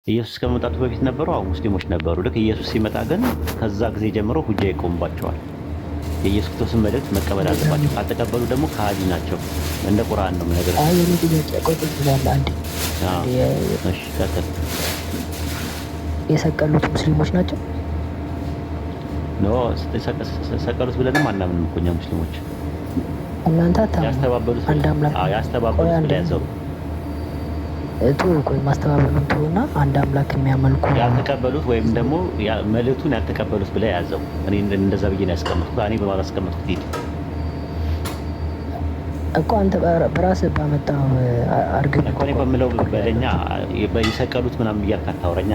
ኢየሱስ ከመምጣቱ በፊት ነበሩ? አዎ ሙስሊሞች ነበሩ። ልክ ኢየሱስ ሲመጣ ግን ከዛ ጊዜ ጀምሮ ሁጃ ይቆምባቸዋል። የኢየሱስ ክርስቶስን መልእክት መቀበል አለባቸው። ካልተቀበሉ ደግሞ ከሃዲ ናቸው። እንደ ቁርአን ነው ነገር። አይ የኔ ጥያቄ ቆይ ትላለህ አንዴ። እሺ ቀጥል። የሰቀሉት ሙስሊሞች ናቸው? ኖ ሰቀሉት ብለንም አናምንም እኮ እኛ ሙስሊሞች። እናንተ አታምኑ። ያስተባበሉት አንድ አምላክ ያስተባበሉት ብለ ያዘው ቆይ ማስተባበሉን ተውና አንድ አምላክ የሚያመልኩ ያልተቀበሉት ወይም ደግሞ መልእክቱን ያልተቀበሉት ብለ ያዘው። እኔ እንደዛ ብዬ ነው ያስቀመጥኩት። እኔ በማላስቀመጥኩት ሂድ እኮ አንተ በራስህ ባመጣው አርግብ እኮ እኔ በምለው በለኛ የሰቀሉት ምናምን እያልክ አታውረኛ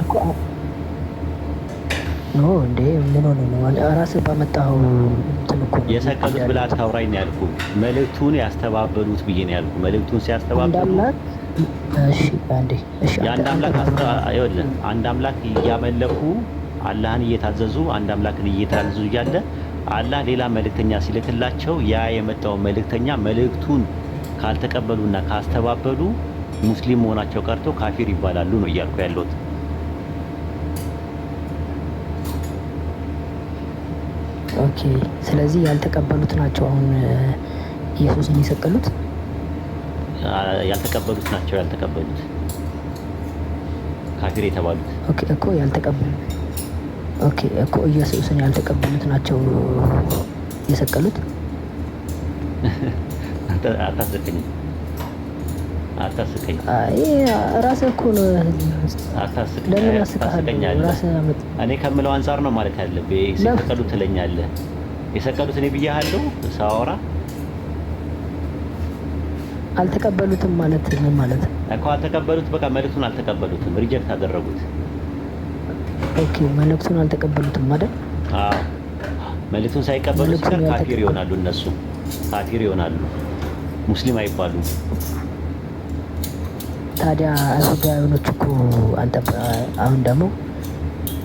ኖ እንዴ ምን ሆነ ነው ራስህ ባመጣው እንትን እኮ የሰቀሉት ብለህ አታውራኝ ነው ያልኩህ። መልእክቱን ያስተባበሉት ብዬ ነው ያልኩህ። መልእክቱን ሲያስተባበሉ እሺ አንዴ እሺ አንድ አምላክ አይወልም። አንድ አምላክ እያመለኩ አላህን እየታዘዙ አንድ አምላክን እየታዘዙ እያለ አላህ ሌላ መልእክተኛ ሲልክላቸው ያ የመጣው መልእክተኛ መልእክቱን ካልተቀበሉና ካስተባበሉ ሙስሊም መሆናቸው ቀርቶ ካፊር ይባላሉ ነው እያልኩ ያለሁት። ኦኬ ስለዚህ ያልተቀበሉት ናቸው አሁን ኢየሱስን የሰቀሉት። ያልተቀበሉት ናቸው ያልተቀበሉት ካፊር የተባሉት። ኦኬ እኮ ያልተቀበሉት ኦኬ እኮ ኢየሱስን ያልተቀበሉት ናቸው የሰቀሉት። አታስቀኝ። አይ ራስህ እኮ ነው አታስቀኝ። ለምን አስቀኛለህ? እኔ ከምለው አንፃር ነው ማለት ያለብህ። የሰቀሉት ትለኛለህ። የሰቀሉት እኔ ብያለሁ ሳወራ። አልተቀበሉትም ማለት ምን ማለት ነው እኮ? አልተቀበሉት በቃ መልእክቱን አልተቀበሉትም፣ ሪጀክት አደረጉት። ኦኬ መልእክቱን አልተቀበሉትም ማለት? አዎ መልእክቱን ሳይቀበሉ ሲቀር ካፊር ይሆናሉ። እነሱ ካፊር ይሆናሉ፣ ሙስሊም አይባሉም። ታዲያ አይሁዳውያኖች እኮ አንተ አሁን ደግሞ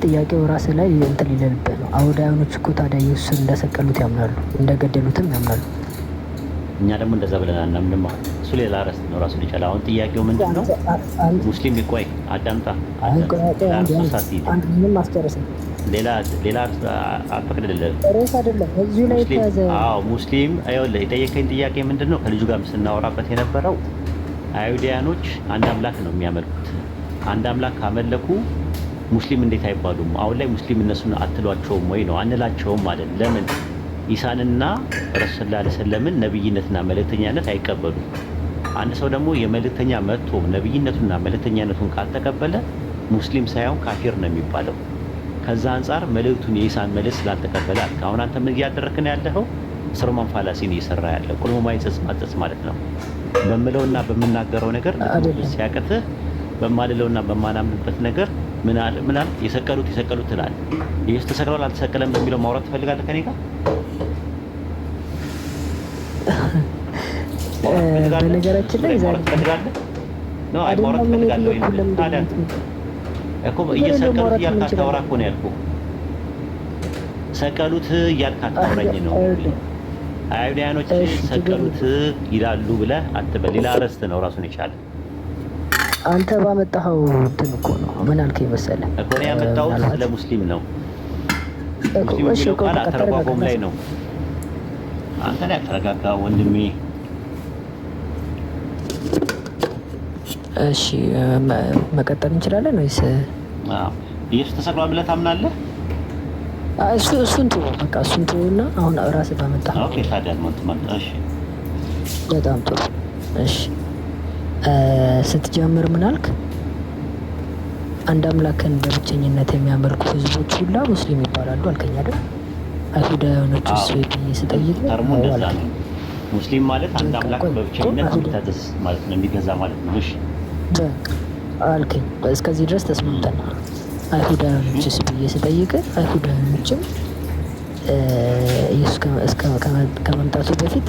ጥያቄው ራስ ላይ እንትን ሊለልብህ ነው። አይሁዳውያኖች እኮ ታዲያ ኢየሱስን እንደሰቀሉት ያምናሉ፣ እንደገደሉትም ያምናሉ። እኛ ደግሞ እንደዛ ብለን አናምንም። እሱ ሌላ ርዕስ ነው ራሱን ይችላል። አሁን ጥያቄው ምንድን ነው? ሙስሊም ይቆይ አዳምጣ ምንም አስጨርስ። ሌላ አልፈቅድልህም። ርዕስ አይደለም እዚሁ ላይ የተያዘ። አዎ ሙስሊም ይኸውልህ፣ የጠየቀኝ ጥያቄ ምንድን ነው? ከልጁ ጋር ስናወራበት የነበረው አይሁዳውያኖች አንድ አምላክ ነው የሚያመልኩት። አንድ አምላክ ካመለኩ ሙስሊም እንዴት አይባሉም? አሁን ላይ ሙስሊም እነሱን አትሏቸውም ወይ ነው? አንላቸውም ማለት ለምን? ኢሳንና ረሱል ሰለላሁ ዐለይሂ ወሰለምን ነብይነትና መልእክተኛነት አይቀበሉም። አንድ ሰው ደግሞ የመልእክተኛ መጥቶ ነብይነቱና መልእክተኛነቱን ካልተቀበለ ሙስሊም ሳይሆን ካፊር ነው የሚባለው። ከዛ አንጻር መልእክቱን የኢሳን መልእክት ስላልተቀበለ አሁን አንተ ምን እያደረክ ነው ያለኸው? ስርማን ፋላሲን እየሰራ ያለው ቁልሙ ማይጸጽ ማጸጽ ማለት ነው። በምለውና በምናገረው ነገር ሲያቀትህ በማልለውና በማናምንበት ነገር ምን አለ የሰቀሉት ትላለህ። ኢየሱስ ተሰቅሏል አልተሰቀለም በሚለው ማውራት ትፈልጋለህ ከኔ ጋር? በነገራችን ላይ ዛሬ ነው ማውራት ትፈልጋለህ ወይ? ታዲያ እኮ እየሰቀሉት እያልክ አታውራ እኮ ነው ያልኩህ። ሰቀሉት እያልክ አታውራኝ ነው። አይሁዳውያኖች ሰቀሉት ይላሉ ብለህ አትበል። ሌላ ርዕስ ነው ራሱን የቻለ። አንተ ባመጣኸው እንትን እኮ ነው። ምን አልከኝ መሰለህ እኮ ነው ያመጣሁት ስለ ሙስሊም ነው። ሙስሊም የሚለው ቃል አተረጓጎም ላይ ነው። አንተ ላይ አተረጋጋ ወንድሜ። እሺ መቀጠል እንችላለን ወይስ? አዎ ኢየሱስ ተሰቅሏል ብለህ ታምናለህ? እሱን ተወው በቃ እሱን ተወውና አሁን ራስህ ባመጣኸው። ኦኬ ታዲያ እሺ በጣም ጥሩ። እሺ ስትጀምር ምን አልክ? አንድ አምላክን በብቸኝነት የሚያመልኩ ህዝቦች ሁላ ሙስሊም ይባላሉ አልከኝ አይደል? አይሁዳውያኖች እሱ ስጠይቅ ተርሙ እንደዛ ነው። ሙስሊም ማለት አንድ አምላክ በብቸኝነት የሚታዘዝ ማለት ነው፣ የሚገዛ ማለት ነው። እሺ አልከኝ። እስከዚህ ድረስ ተስማምተናል። አይሁዳውያኖችስ ብዬ ስጠይቅ አይሁዳውያኖችም ኢየሱስ ከመምጣቱ በፊት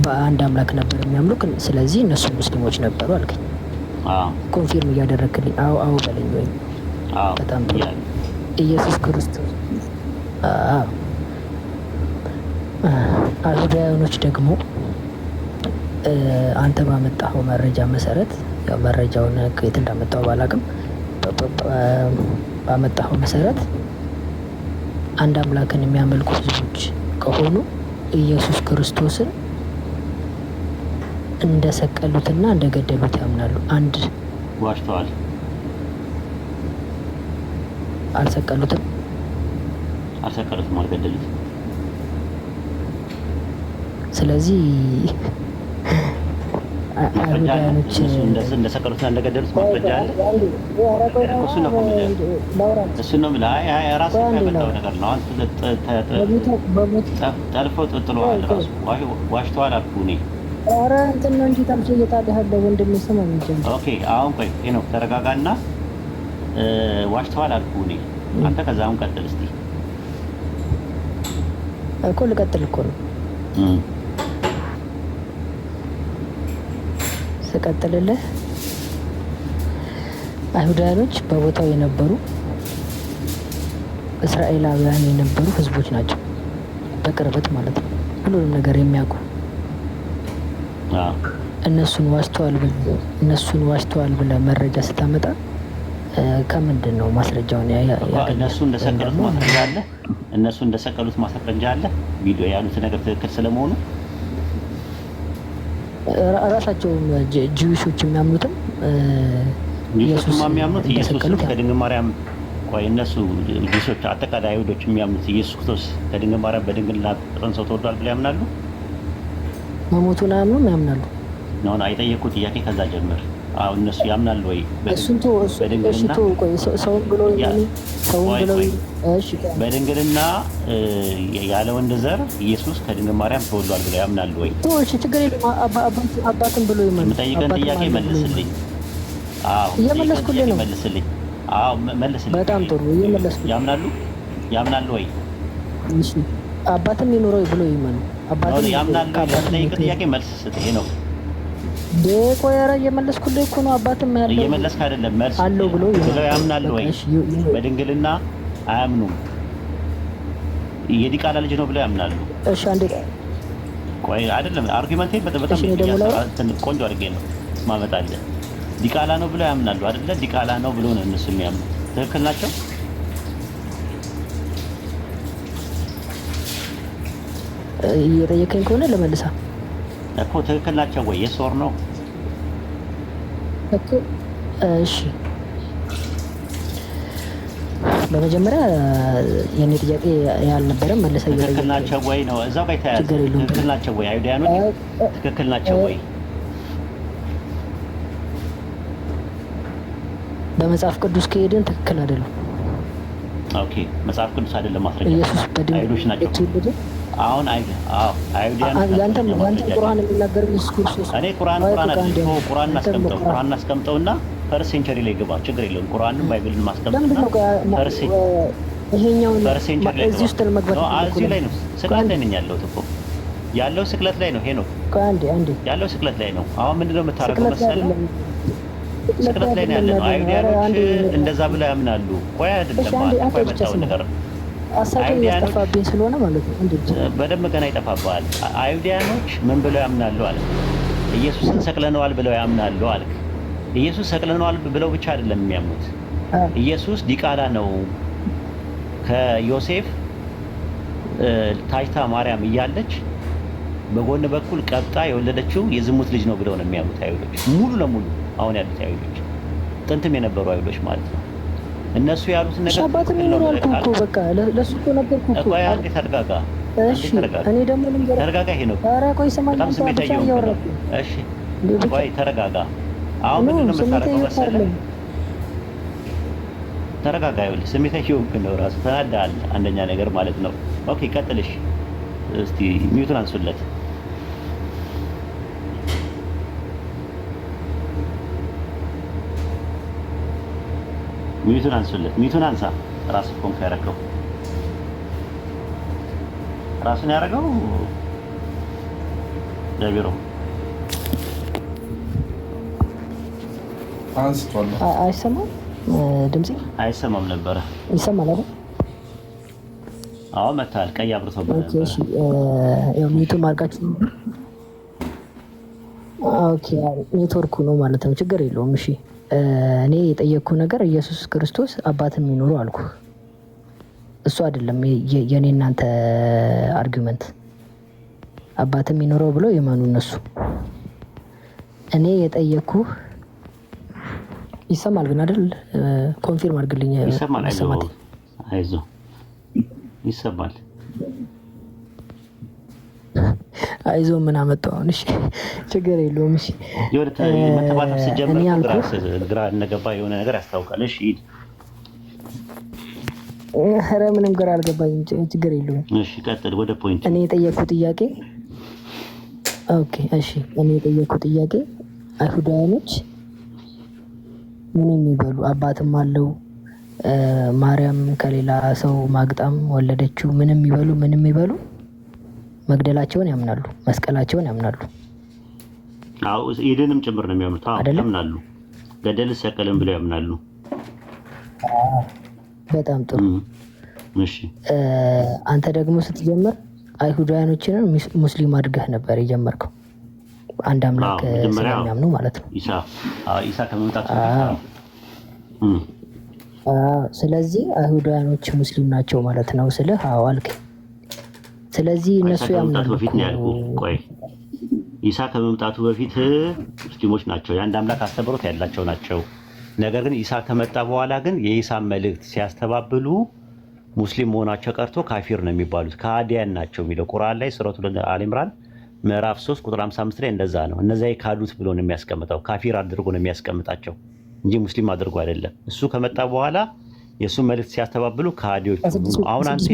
በአንድ አምላክ ነበር የሚያምሉክ፣ ስለዚህ እነሱ ሙስሊሞች ነበሩ አልከኝ። ኮንፊርም እያደረግልኝ አዎ በለኝ። ወይም በጣም ኢየሱስ ክርስቶስ አይሁዳውያኖች ደግሞ አንተ ባመጣኸው መረጃ መሰረት፣ ያው መረጃውን ከየት እንዳመጣው ባላቅም ባመጣኸው መሰረት አንድ አምላክን የሚያመልኩ ህዝቦች ከሆኑ ኢየሱስ ክርስቶስን እንደሰቀሉትና እንደገደሉት ያምናሉ። አንድ ዋሽተዋል። አልሰቀሉትም፣ አልገደሉትም። ስለዚህ አይሁዳኖች እንደሰቀሉትና እንደገደሉት ማስረጃ አለ። እሱን ነው የምልህ። ራስህ ያመጣው ነገር ነው። ጠልፈው ጥለዋል። ራሱ ዋሽተዋል አልኩህ እኔ። ኧረ እንትን ነው እንጂ ታምቼ እየታደሃለ ወንድም ስማ እንጂ። ኦኬ አሁን ቆይ ሄኖክ ተረጋጋና፣ ዋሽተዋል አልኩህ እኔ። አንተ ከዛ አሁን ቀጥል እስኪ። እኮ ልቀጥል እኮ ነው ስቀጥልልህ። አይሁዳኖች በቦታው የነበሩ እስራኤላውያን የነበሩ ህዝቦች ናቸው፣ በቅርበት ማለት ነው፣ ሁሉንም ነገር የሚያውቁ። እነሱን ዋሽተዋል ብለህ መረጃ ስታመጣ ከምንድን ነው ማስረጃውን? እነሱ እንደሰቀሉት ማስረጃ አለ። እነሱ እንደሰቀሉት ማስረጃ አለ። ቪዲዮ ያሉት ነገር ትክክል ስለመሆኑ ራሳቸውም ጂዊሾች የሚያምኑትም ኢየሱስ የሚያምኑት ኢየሱስ ከድንግል ማርያም እነሱ ጂዊሾች አጠቃላይ አይሁዶች የሚያምኑት ኢየሱስ ክርስቶስ ከድንግል ማርያም በድንግልና ተጸንሶ ተወልዷል ብለው ያምናሉ። መሞቱን አያምኑም? ያምናሉ ነው የጠየቁት ጥያቄ። ከዛ ጀምር። አሁን እነሱ ያምናሉ ወይ በድንግልና ያለ ወንድ ዘር ኢየሱስ ከድንግል ማርያም ተወልዷል ብለው ያምናሉ ወይ? ችግር የለም። አባትን ብሎ ይመኑ። የምጠይቀን ጥያቄ መልስልኝ። እየመለስኩልህ ነው። መልስልኝ። በጣም ጥሩ እየመለስኩልህ። ያምናሉ ወይ? አባትም ይኑረው ብሎ ይመኑ። አባትን ያምናሉ። የምጠይቀን ጥያቄ መልስ ስጥ። ይሄ ነው ቆየረ እየመለስኩልህ እኮ ነው። አባትም ያለው እየመለስክ አይደለም። መልስ አለው ብሎ ያምናሉ ወይ? በድንግልና አያምኑም። የዲቃላ ልጅ ነው ብለው ያምናሉ። እሺ አንዴ ቆይ፣ አይደለም አርጊመንቴ በጣም ቆንጆ አድርጌ ነው ማመጣልህ። ዲቃላ ነው ብለው ያምናሉ አይደለ? ዲቃላ ነው ብሎ ነው እነሱ የሚያምኑ። ትክክል ናቸው? እየጠየቀኝ ከሆነ ለመልሳ እኮ ትክክል ናቸው ወይ? የስ ኦር ኖ እኮ። እሺ በመጀመሪያ የኔ ጥያቄ ያልነበረም መልሰህ ትክክል ናቸው ወይ ነው እዛው ጋር ተያዘ። ትክክል ናቸው ወይ? አይሁዳኖች ትክክል ናቸው ወይ? በመጽሐፍ ቅዱስ ከሄድን ትክክል አይደለም። ኦኬ መጽሐፍ ቅዱስ አይደለም ማስረጃ። ኢየሱስ አይሁዶች ናቸው። አሁን ያንተም ቁርአን የሚናገር ኢየሱስ እኔ ቁርአን እናስቀምጠውና ፈርስት ሴንቸሪ ላይ ግባ፣ ችግር የለውም። ቁርአንን ባይብልን ማስቀምጥና ይሄኛውን እዚህ ውስጥ ለመግባት እዚህ ላይ ነው። ስቅለት ላይ ነኝ ያለሁት እኮ ያለው ስቅለት ላይ ነው። ሄኖክ ያለው ስቅለት ላይ ነው። አሁን ምንድነው የምታረገው መሰለህ? ስቅለት ላይ ነው ያለነው። አይሁዳኖች እንደዛ ብለው ያምናሉ። ቆይ አይደለም ማለት ነው የመጣው ነገር አይሁዳኖች ስለሆነ ማለት ነው። በደንብ ገና ይጠፋባል። አይሁዳኖች ምን ብለው ያምናሉ አለ? ኢየሱስን ሰቅለነዋል ብለው ያምናሉ አለ። ኢየሱስ ሰቅለነዋል ብለው ብቻ አይደለም የሚያምኑት፣ ኢየሱስ ዲቃላ ነው፣ ከዮሴፍ ታይታ ማርያም እያለች በጎን በኩል ቀብጣ የወለደችው የዝሙት ልጅ ነው ብለው ነው የሚያምኑት አይሁዶች። ሙሉ ለሙሉ አሁን ያሉት አይሁዶች፣ ጥንትም የነበሩ አይሁዶች ማለት ነው። እነሱ ያሉት ነገር አባትም ይኖራል እኮ በቃ ለሱ እኮ ነገርኩህ እኮ። ቆይ አንዴ ተረጋጋ። እሺ እኔ ደግሞ ልንገርህ። ተረጋጋ ሄኖክ። ኧረ ቆይ ስማኝ። በጣም ስሜታዊ ነው። እሺ ቆይ ተረጋጋ። አሁን ምንድን ነው የምታረገው መሰለህ? ተረጋጋ። ይኸውልህ ስሜታዊ ሆንክ ነው ራሱ ተናደሃል። አንደኛ ነገር ማለት ነው። ኦኬ ቀጥልሽ። እስቲ ሚዩቱን አንሱለት። ሚዩቱን አንሱለት። ሚዩቱን አንሳ። ራስህ ኮንክ ያደረገው ራስን ያደረገው ለቢሮ አንስቷል። አይሰማም? ድምጼ አይሰማም ነበረ። ይሰማል አይደል? አዎ መታል። ቀይ አብርቶብህ ነበር። እሺ ያው ሚዩቱን ማርቃችሁ። ኦኬ ኔትወርኩ ነው ማለት ነው። ችግር የለውም። እሺ እኔ የጠየቅኩ ነገር ኢየሱስ ክርስቶስ አባት የሚኖሩ አልኩ። እሱ አይደለም የኔ እናንተ አርጊመንት። አባት የሚኖረው ብሎ ይመኑ እነሱ። እኔ የጠየቅኩ ይሰማል ግን አይደል? ኮንፊርም አድርግልኝ። ይሰማል። አይዞህ ይሰማል። አይዞ ምን አመጣው አሁን? እሺ ችግር የለውም። እሺ መተባተብ ሲጀምር ግራ እንደገባ የሆነ ነገር ያስታውቃል። እሺ ኧረ ምንም ግራ አልገባኝም። ችግር የለውም። እሺ ቀጥል ወደ ፖይንት። እኔ የጠየኩት ጥያቄ ኦኬ እሺ፣ እኔ የጠየኩት ጥያቄ አይሁዳውያኖች ምን የሚበሉ አባትም አለው ማርያም ከሌላ ሰው ማግጣም ወለደችው ምንም ይበሉ መግደላቸውን ያምናሉ፣ መስቀላቸውን ያምናሉ። አዎ ኢድንም ጭምር ነው የሚያምኑት። አዎ ያምናሉ። ገደል ሰቀልን ብለው ያምናሉ። በጣም ጥሩ። እሺ አንተ ደግሞ ስትጀምር አይሁዳውያኖችን ሙስሊም አድርገህ ነበር የጀመርከው። አንድ አምላክ ስለሚያምኑ ማለት ነው። ኢሳ ከመምጣቱ ስለዚህ አይሁዳውያኖች ሙስሊም ናቸው ማለት ነው ስልህ አዎ አልከኝ። ስለዚህ እነሱ ያምናሉ። ቆይ ኢሳ ከመምጣቱ በፊት ሙስሊሞች ናቸው፣ የአንድ አምላክ አስተምህሮት ያላቸው ናቸው። ነገር ግን ኢሳ ከመጣ በኋላ ግን የኢሳን መልእክት ሲያስተባብሉ ሙስሊም መሆናቸው ቀርቶ ካፊር ነው የሚባሉት፣ ከሃዲያን ናቸው የሚለው ቁርአን ላይ ሱረቱል አሊ ኢምራን ምዕራፍ 3 ቁጥር 55 ላይ እንደዛ ነው። እነዚያ የካዱት ብሎ ነው የሚያስቀምጠው፣ ካፊር አድርጎ ነው የሚያስቀምጣቸው እንጂ ሙስሊም አድርጎ አይደለም። እሱ ከመጣ በኋላ የእሱን መልእክት ሲያስተባብሉ ከሃዲዎች። አሁን አንተ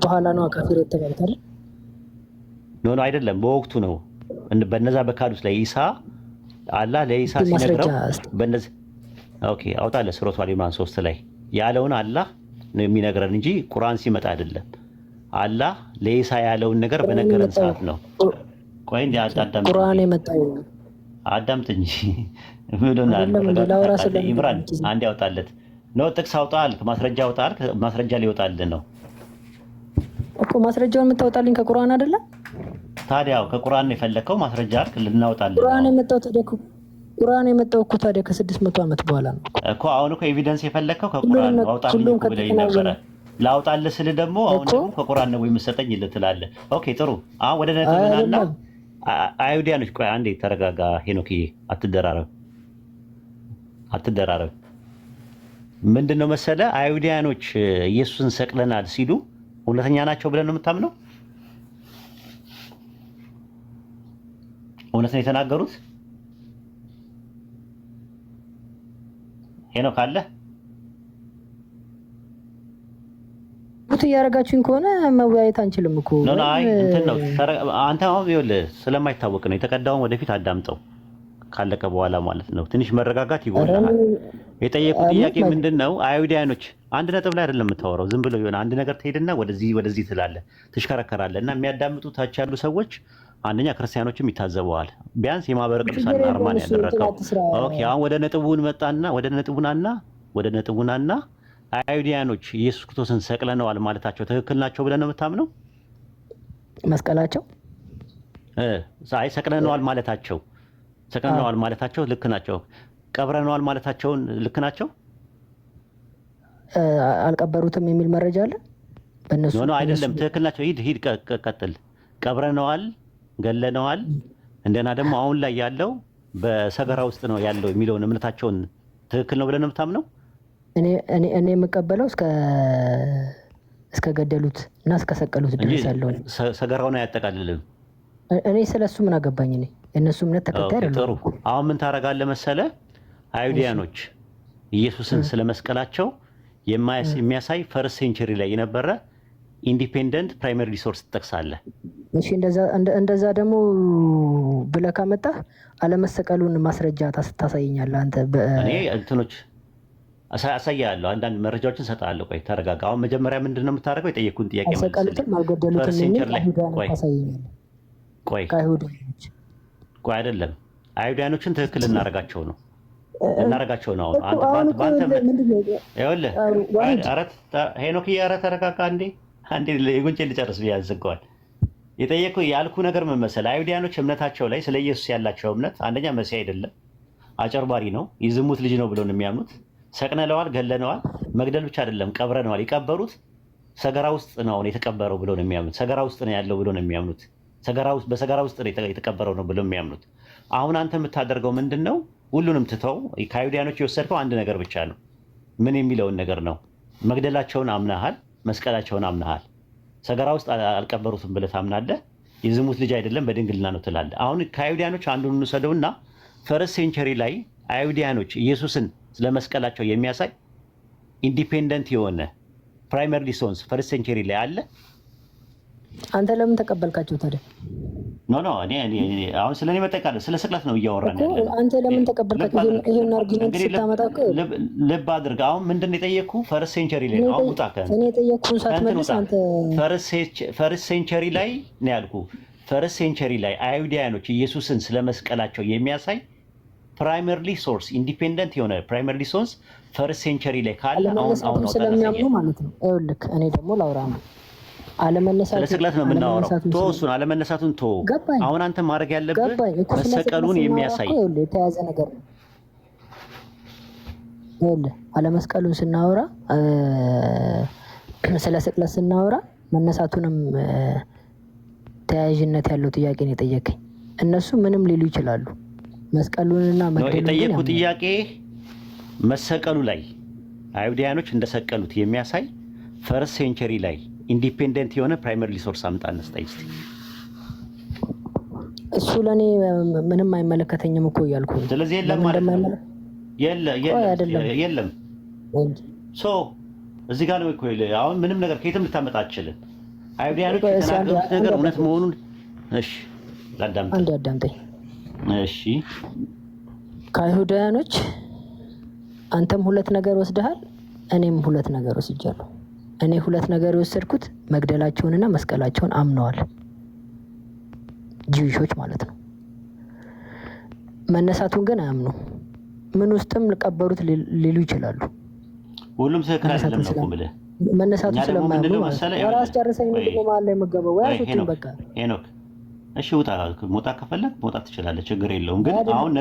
በኋላ ነው ካፊር የተባሉት አይደል? ኖ አይደለም፣ በወቅቱ ነው። በነዛ በካዱት ላይ ኢሳ አላህ ለኢሳ ሲነግረው በነዚህ ኦኬ አውጣለ ሱረቱ አሊ ኢምራን 3 ላይ ያለውን አላህ ነው የሚነግረን እንጂ ቁርአን ሲመጣ አይደለም። አላህ ለኢሳ ያለውን ነገር በነገረን ሰዓት ነው። ቆይ እንዴ አዳምጥ፣ ቁርአን የመጣው አዳምጥ እንጂ ምንድነው? ኢምራን አንዴ ያውጣለት ነው። ጥቅስ አውጣል፣ ማስረጃ አውጣል። ማስረጃ ሊወጣልን ነው እኮ። ማስረጃውን የምታወጣልኝ ከቁርአን አይደለ? ታዲያው ከቁርአን ነው የፈለከው ማስረጃ ልናወጣልን። ቁርአን የመጣው እኮ ታዲያ ከ600 ዓመት በኋላ ነው እኮ። አሁን እኮ ኤቪደንስ የፈለከው ከቁርአን ነው። አውጣልኝ እኮ ብለኝ ነበረ። ላውጣልህ ስል ደግሞ አሁን ደግሞ ከቁርአን ነው የምትሰጠኝ ልትላለህ። ኦኬ ጥሩ። አሁን ወደ ነጥብናና አይሁዳኖች። ቆይ አንዴ ተረጋጋ ሄኖክዬ፣ አትደራረብ። ምንድነው መሰለ አይሁዳኖች ኢየሱስን ሰቅለናል ሲሉ እውነተኛ ናቸው ብለን ነው የምታምነው? እውነት ነው የተናገሩት? ሄኖክ አለ? እያደረጋችሁኝ ከሆነ መወያየት አንችልም እኮ። አይ እንትን ነው አንተ አሁን ይኸውልህ ስለማይታወቅ ነው የተቀዳውን ወደፊት አዳምጠው ካለቀ በኋላ ማለት ነው። ትንሽ መረጋጋት ይጎላል። የጠየቁት ጥያቄ ምንድን ነው? አይሁዳኖች አንድ ነጥብ ላይ አይደለም የምታወራው። ዝም ብለው የሆነ አንድ ነገር ትሄድና ወደዚህ ትላለህ፣ ትሽከረከራለህ እና የሚያዳምጡ ታች ያሉ ሰዎች አንደኛ ክርስቲያኖችም ይታዘበዋል። ቢያንስ የማህበረ ቅዱሳን አርማን ያደረገው። ኦኬ አሁን ወደ ነጥቡናና አይሁዳኖች ኢየሱስ ክርስቶስን ሰቅለነዋል ማለታቸው ትክክል ናቸው ብለን ነው የምታምነው? መስቀላቸው አይ ሰቅለነዋል ማለታቸው ልክ ናቸው። ቀብረነዋል ማለታቸውን ልክ ናቸው? አልቀበሩትም የሚል መረጃ አለ በእነሱ? ኖ አይደለም፣ ትክክል ናቸው። ሂድ ቀጥል። ቀብረነዋል፣ ገለነዋል፣ እንደና ደግሞ አሁን ላይ ያለው በሰገራ ውስጥ ነው ያለው የሚለውን እምነታቸውን ትክክል ነው ብለን ነው የምታምነው? እኔ የምቀበለው እስከ ገደሉት እና እስከ ሰቀሉት ድረስ ያለውን። ሰገራውን አያጠቃልልም። እኔ ስለሱ ምን አገባኝ? እኔ የእነሱ እምነት ተከታይ አይደለም። ጥሩ። አሁን ምን ታደርጋለህ መሰለህ? አይሁዳኖች ኢየሱስን ስለመስቀላቸው የሚያሳይ ፈርስት ሴንቸሪ ላይ የነበረ ኢንዲፔንደንት ፕራይመሪ ሪሶርስ ትጠቅሳለህ። እሺ እንደዛ ደግሞ ብለህ ካመጣህ አለመሰቀሉን ማስረጃ ታሳየኛለህ አንተ። እኔ እንትኖች አሳያለሁ፣ አንዳንድ መረጃዎችን እሰጥሃለሁ። ቆይ ተረጋጋ። አሁን መጀመሪያ ምንድን ነው የምታደርገው? የጠየኩህን ጥያቄ መልስ። አልሰቀሉትም አልገደሉትም የሚል አይሁዳኖች ታሳየኛለህ። ቆይ አይደለም፣ አይሁዳኖችን ትክክል እናደርጋቸው ነው። ሄኖክዬ ኧረ ተረጋጋ እንዴ! አንዴ የጉንጬን ልጨርስ ብዬ አዝገዋል። ያልኩህ ነገር ምን መሰለህ? አይሁዳኖች እምነታቸው ላይ ስለ ኢየሱስ ያላቸው እምነት አንደኛ መሲህ አይደለም፣ አጨርባሪ ነው፣ የዝሙት ልጅ ነው ብለው ነው የሚያምኑት። ሰቅነለዋል፣ ገለነዋል። መግደል ብቻ አይደለም ቀብረነዋል። የቀበሩት ሰገራ ውስጥ ነው የተቀበረው ብለው ነው የሚያምኑት። ሰገራ ውስጥ ነው ያለው ብለው ነው የሚያምኑት። በሰገራ ውስጥ ነው የተቀበረው ነው ብለው የሚያምኑት። አሁን አንተ የምታደርገው ምንድን ነው? ሁሉንም ትተው ከአይሁዳኖች የወሰድከው አንድ ነገር ብቻ ነው። ምን የሚለውን ነገር ነው? መግደላቸውን አምናሃል፣ መስቀላቸውን አምናሃል። ሰገራ ውስጥ አልቀበሩትም ብለህ ታምናለህ። የዝሙት ልጅ አይደለም በድንግልና ነው ትላለህ። አሁን ከአይሁዳኖች አንዱን እንውሰደውና ፈርስት ሴንቸሪ ላይ አይሁዳኖች ኢየሱስን ስለመስቀላቸው የሚያሳይ ኢንዲፔንደንት የሆነ ፕራይመሪ ሶርስ ፈርስት ሴንቸሪ ላይ አለ። አንተ ለምን ተቀበልካቸው ታዲያ? ኖ እኔ አሁን ስለኔ መጠቃለ ስለ ስቅለት ነው እያወራን ያለው። አንተ ለምን ተቀበልካቸው? ይሄን አርጊመንት ስታመጣ እኮ ልብ አድርግ። አሁን ምንድነው የጠየቅኩ? ፈርስት ሴንቸሪ ላይ ነው። አሁን ውጣ እኔ የጠየቅኩን ሳትመልስ አንተ ፈርስት ሴንቸሪ ላይ ነው ያልኩ። ፈርስት ሴንቸሪ ላይ አይሁዳኖች ኢየሱስን ስለመስቀላቸው የሚያሳይ ፕራይመሪ ሶርስ ኢንዲፔንደንት የሆነ ፕራይመሪ ሶርስ ፈርስት ሴንቸሪ ላይ ካለ አሁን ስለሚያምኑ ማለት ነው። ይኸውልህ እኔ ደግሞ ላውራ ነው። አለመነሳቱ ስለ ስቅለት ነው የምናወራው። እሱን አለመነሳቱን አሁን አንተ ማድረግ ያለብህ መሰቀሉን የሚያሳይ የተያዘ ነገር ነው። ይኸውልህ አለመስቀሉን ስናወራ ስለ ስቅለት ስናወራ መነሳቱንም ተያያዥነት ያለው ጥያቄ ነው የጠየቀኝ። እነሱ ምንም ሊሉ ይችላሉ። መስቀሉንና መግደሉን የጠየቁ ጥያቄ መሰቀሉ ላይ አይሁዳኖች እንደሰቀሉት የሚያሳይ ፈርስት ሴንቸሪ ላይ ኢንዲፔንደንት የሆነ ፕራይመሪ ሶርስ አምጣ እንስጠኝ እስቲ። እሱ ለኔ ምንም አይመለከተኝም እኮ እያልኩ ነው። ስለዚህ የለም ማለት ነው። የለም ሶ እዚህ ጋር ነው እኮ አሁን ምንም ነገር ከየትም ልታመጣ አትችልም። አይሁዳኖች የተናገሩት ነገር እውነት መሆኑን እሺ ላዳምጥ። አንድ አዳምጠኝ እሺ። ከአይሁዳኖች አንተም ሁለት ነገር ወስደሃል፣ እኔም ሁለት ነገር ወስጃለሁ። እኔ ሁለት ነገር የወሰድኩት መግደላቸውንና መስቀላቸውን አምነዋል፣ ጂውሾች ማለት ነው። መነሳቱን ግን አያምኑ። ምን ውስጥም ቀበሩት ሊሉ ይችላሉ። ሁሉም ትክክል አይደለም ነው እኮ ብለህ መነሳቱ ስለማያምኑ ራስ ጨርሰኝ ምንድን ነው ማለት ላይ መገበው ወይ አሱትን በቃ ሄኖክ እሺ ውጣ። መውጣት ከፈለግ መውጣት ትችላለህ፣ ችግር የለውም። ግን አሁን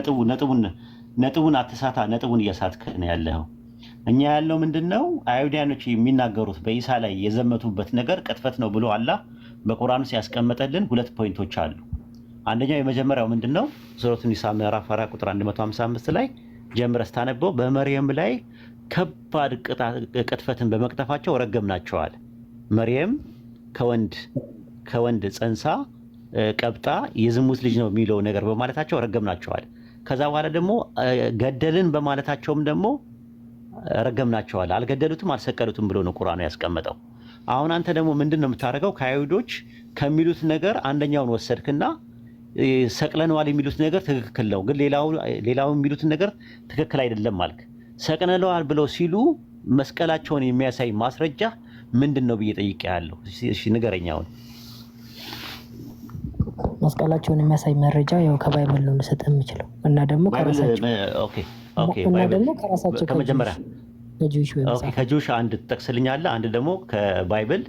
ነጥቡን አትሳታ። ነጥቡን እያሳትክ ነው ያለው። እኛ ያለው ምንድነው? አይሁዳኖች የሚናገሩት በኢሳ ላይ የዘመቱበት ነገር ቅጥፈት ነው ብሎ አላህ በቁርአኑ ሲያስቀምጠልን ሁለት ፖይንቶች አሉ። አንደኛው የመጀመሪያው ምንድነው? ሱረቱ ኒሳ ምዕራፍ 4 ቁጥር 155 ላይ ጀምረህ ስታነበው በመርየም ላይ ከባድ ቅጥፈትን በመቅጠፋቸው ረገምናቸዋል። መርየም ከወንድ ጸንሳ ቀብጣ የዝሙት ልጅ ነው የሚለው ነገር በማለታቸው ረገምናቸዋል። ከዛ በኋላ ደግሞ ገደልን በማለታቸውም ደግሞ ረገምናቸዋል። አልገደሉትም አልሰቀሉትም ብሎ ነው ቁርአኑ ያስቀመጠው። አሁን አንተ ደግሞ ምንድነው የምታደርገው? ከአይሁዶች ከሚሉት ነገር አንደኛውን ወሰድክና ሰቅለነዋል የሚሉት ነገር ትክክል ነው፣ ግን ሌላው የሚሉት ነገር ትክክል አይደለም አልክ። ሰቅለነዋል ብለው ሲሉ መስቀላቸውን የሚያሳይ ማስረጃ ምንድነው ብዬ ጠይቄያለሁ። እሺ ንገረኛውን። መስቀላቸውን የሚያሳይ መረጃ ያው ከባይብል ነው ልሰጥ የምችለው እና ደግሞ ከራሳቸው ከመጀመሪያ ከጂውሽ አንድ ትጠቅስልኛለህ፣ አንድ ደግሞ ከባይብል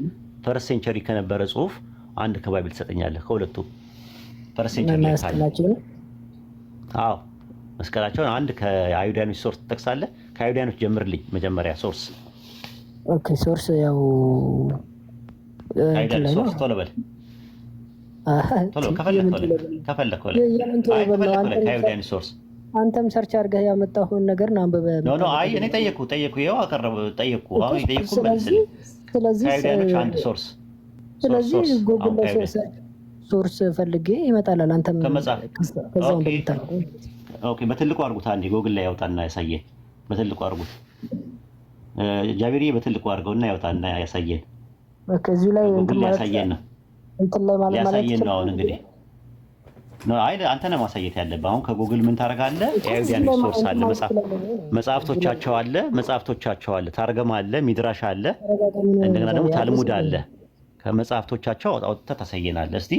ፈርስት ሴንቸሪ ከነበረ ጽሁፍ አንድ ከባይብል ትሰጠኛለህ። ከሁለቱ ፈርስት ሴንቸሪ ላይ መስቀላቸውን አንድ ከአይሁዳኖች ሶርስ ትጠቅሳለህ። ከአይሁዳኖች ጀምርልኝ መጀመሪያ ሶርስ። ኦኬ ሶርስ ያው አይሁዳኖች ሶርስ ቶሎ በል ቶሎ ከፈለክ ከአይሁዳኖች ሶርስ አንተም ሰርች አድርገህ ያመጣሁን ነገር ነው አንበበ። አይ እኔ ጠየቅኩ ይኸው አቀረበ ጠየቅኩ። አሁን ይጠየቅኩ መልስልኝ። ስለዚህ ከአይሁዳኖች አንድ ሶርስ ስለዚህ ጉግል ላይ ሶርስ ፈልጌ ይመጣላል። አንተም ከዛው እንደምታውቀው ኦኬ። በትልቁ አድርጉት አንዴ ጉግል ላይ ያውጣና ያሳየን። በትልቁ አድርጉት ጃቢሪ፣ በትልቁ አድርገውና ያውጣና ያሳየን። ኦኬ እዚህ ላይ ጉግል ላይ ያሳየን ነው ያሳየን ነው። አሁን እንግዲህ ነው አይ አንተ ነህ ማሳየት ያለብህ። አሁን ከጉግል ምን ታደርጋለህ? የአይሁዳኖች ሶርስ አለ፣ መጽሐፍቶቻቸው አለ፣ ታርገማ አለ፣ ሚድራሽ አለ፣ እንደገና ደግሞ ታልሙድ አለ። ከመጽሐፍቶቻቸው አውጥተህ ታሳየናለህ እስቲ።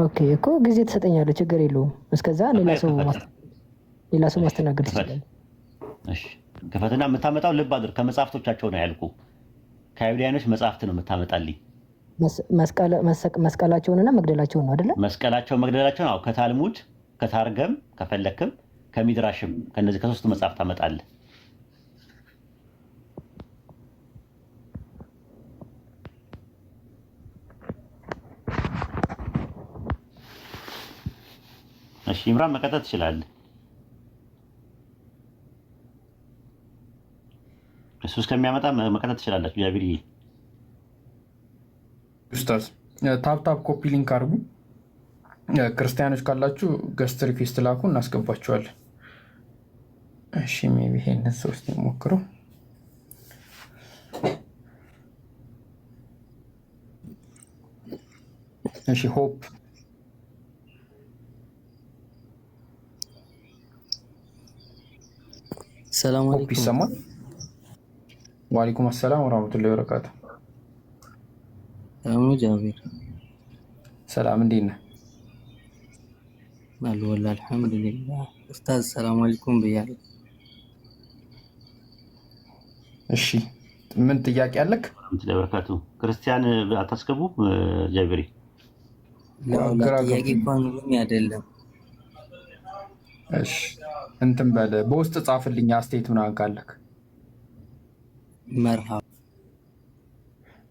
ኦኬ እኮ ጊዜ ትሰጠኛለህ፣ ችግር የለውም። እስከዛ ሌላ ሰው ማስተናገድ ይችላል። እሺ ከፈተና የምታመጣው ልብ አድርግ፣ ከመጽሐፍቶቻቸው ነው ያልኩህ። ከአይሁዳኖች መጽሐፍት ነው የምታመጣልኝ። መስቀላቸውንና መግደላቸውን ነው አይደለ? መስቀላቸው መግደላቸውን አው ከታልሙድ ከታርገም ከፈለክም ከሚድራሽም ከነዚህ ከሶስቱ መጽሐፍ ታመጣለህ። እሺ ኢምራን መቀጠል ትችላለህ። እሱ እስከሚያመጣ መቀጠል ትችላላችሁ። ጃቢር ኡስታዝ ታፕ ኮፒ ሊንክ አድርጉ። ክርስቲያኖች ካላችሁ ገስት ሪኩዌስት ላኩ፣ እናስገባችኋለን። እሺ ሜቢ ይሄንን ሶስት ሞክረው። እሺ ሆፕ ሰላም ሆፕ አለይኩም። ይሰማል? ወአለይኩም አሰላም ወራህመቱላሂ ወበረካቱ። ሰላም ነው ጃቢር? ሰላም እንዴት ነህ? አሉ ወላ አልሐምዱሊላህ። ኡስታዝ ሰላም አለይኩም ብያለሁ። እሺ ምን ጥያቄ አለክ? ለበረካቱ ክርስቲያን አታስገቡ ጃቢሪ? ጥያቄ እንኳን ምንም አይደለም። እሺ እንትን በል በውስጥ ጻፍልኝ አስተያየት ምናምን ካለክ። መርሃባ